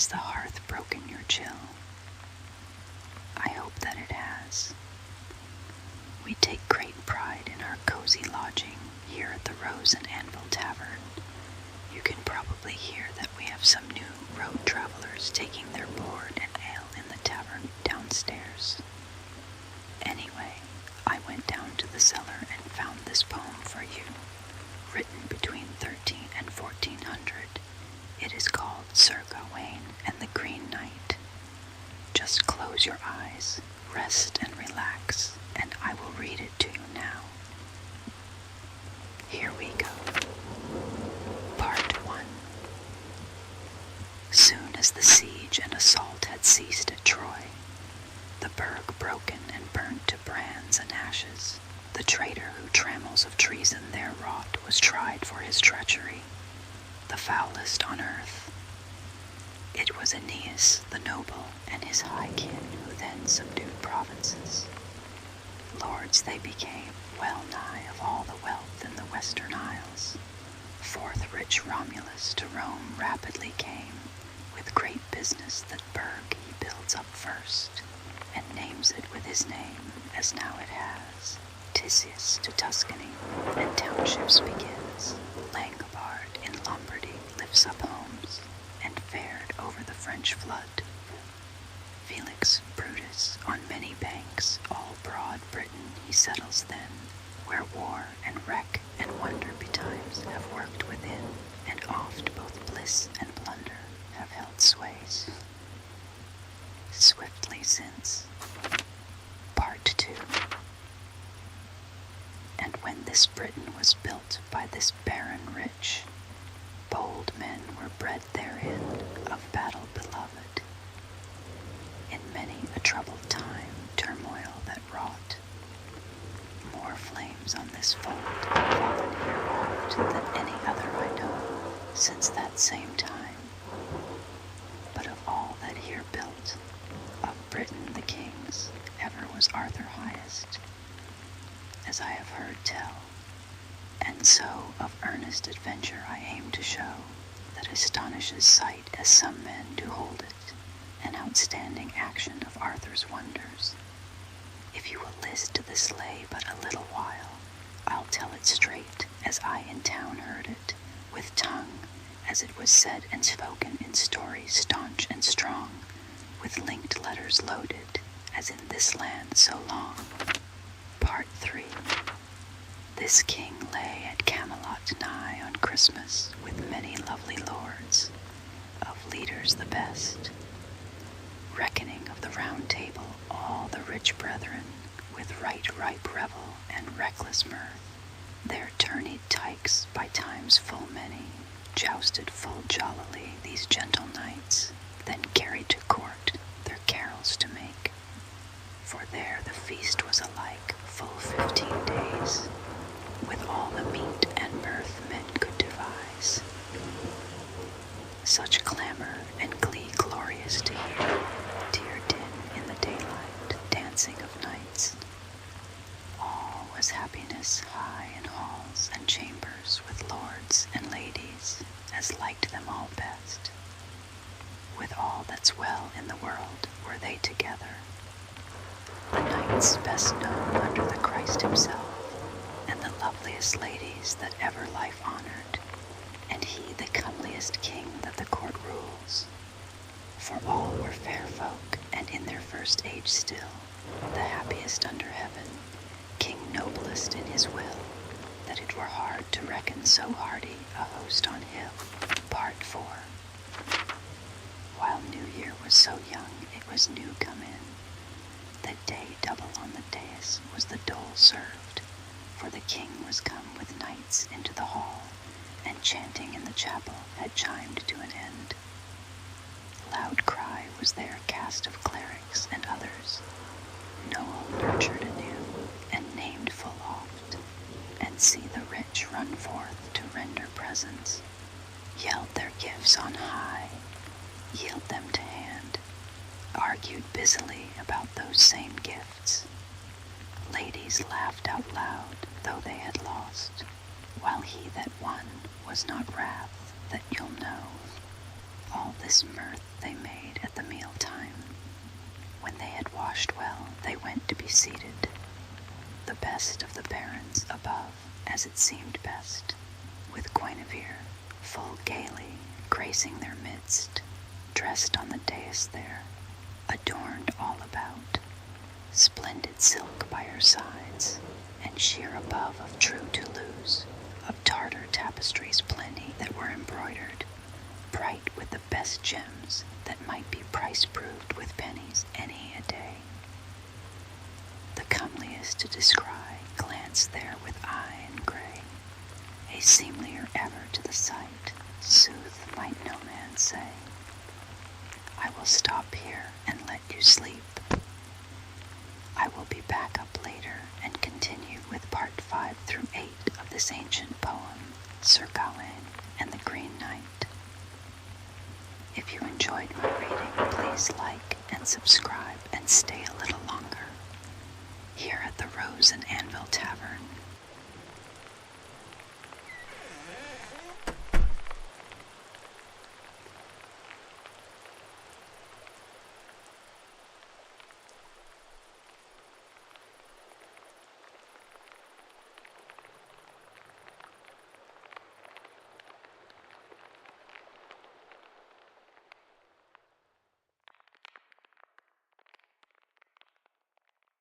Has the hearth broken your chill? I hope that it has. We take great pride in our cozy lodging here at the Rose and Anvil Tavern. You can probably hear that we have some new road travelers taking their board and ale in the tavern downstairs. Anyway, I went down to the cellar and found this poem for you, written between 13 and 1400. It is called Sir Gawain and the Green Knight. Just close your eyes, rest and relax, and I will read it to you now. Here we go. Part 1. Soon as the siege and assault had ceased at Troy, the burg broken and burnt to brands and ashes, the traitor who trammels of treason there wrought was tried for his treachery, the foulest on earth. It was Aeneas the noble and his high kin who then subdued provinces. Lords they became, well nigh of all the wealth in the western isles. Forth rich Romulus to Rome rapidly came, with great business that burg he builds up first, and names it with his name, as now it has. Tisius to Tuscany, and townships begins. Langobard in Lombardy lifts up homes, and fared over the French flood. Felix Brutus on many banks, all broad Britain he settles then, where war and wreck and wonder betimes have worked within, and oft both bliss and plunder have held sways. Swiftly since. Part 2. And when this Britain was built by this baron rich, bold men were bred therein, of battle beloved. In many a troubled time, turmoil that wrought, more flames on this fold have fallen here oft than any other I know, since that same time. But of all that here built, of Britain the kings, ever was Arthur highest, as I have heard tell, and so of earnest adventure I aim to show, that astonishes sight as some men do hold it, an outstanding action of Arthur's wonders. If you will list to this lay but a little while, I'll tell it straight, as I in town heard it, with tongue, as it was said and spoken in story staunch and strong, with linked letters loaded, as in this land so long. Part 3. This king lay at Camelot nigh on Christmas, with many lovely lords, of leaders the best, reckoning of the round table all the rich brethren, with right ripe revel and reckless mirth. Their tourneyed tykes by times full many, jousted full jollily these gentle knights, then carried to court their carols to make. For there the feast was alike full 15 days, with all the meat and mirth men could devise. Such clamor and glee glorious to hear, dear din in the daylight, dancing of knights. All was happiness high in halls and chambers, with lords and ladies, as liked them all best. With all that's well in the world were they together, the knights best known under the Christ himself, and the loveliest ladies that ever life honored, and he the comeliest king that the court rules. For all were fair folk, and in their first age still, the happiest under heaven, king noblest in his will, that it were hard to reckon so hardy a host on hill. Part 4. While New Year was so young, it was new come in. The day double on the dais was the dole served, for the king was come with knights into the hall, and chanting in the chapel had chimed to an end. Loud cry was there cast of clerics and others, Noel nurtured anew, and named full oft, and see the rich run forth to render presents, yelled their gifts on high, yield them to hand, argued busily about those same gifts. Ladies laughed out loud, though they had lost, while he that won was not wrath, that you'll know. All this mirth they made at the meal time. When they had washed well, they went to be seated, the best of the barons above, as it seemed best, with Guinevere full gaily gracing their midst, dressed on the dais there, adorned all about, splendid silk by her sides, and sheer above of true Toulouse, of Tartar tapestries plenty that were embroidered, bright with the best gems that might be price-proved with pennies any a day. The comeliest to descry glanced there with eye and grey, a seemlier ever to the sight, sooth might no man say. I will stop here and let you sleep. I will be back up later and continue with part 5 through 8 of this ancient poem, Sir Gawain and the Green Knight. If you enjoyed my reading, please like and subscribe and stay a little longer. Here at the Rose and Anvil Tavern,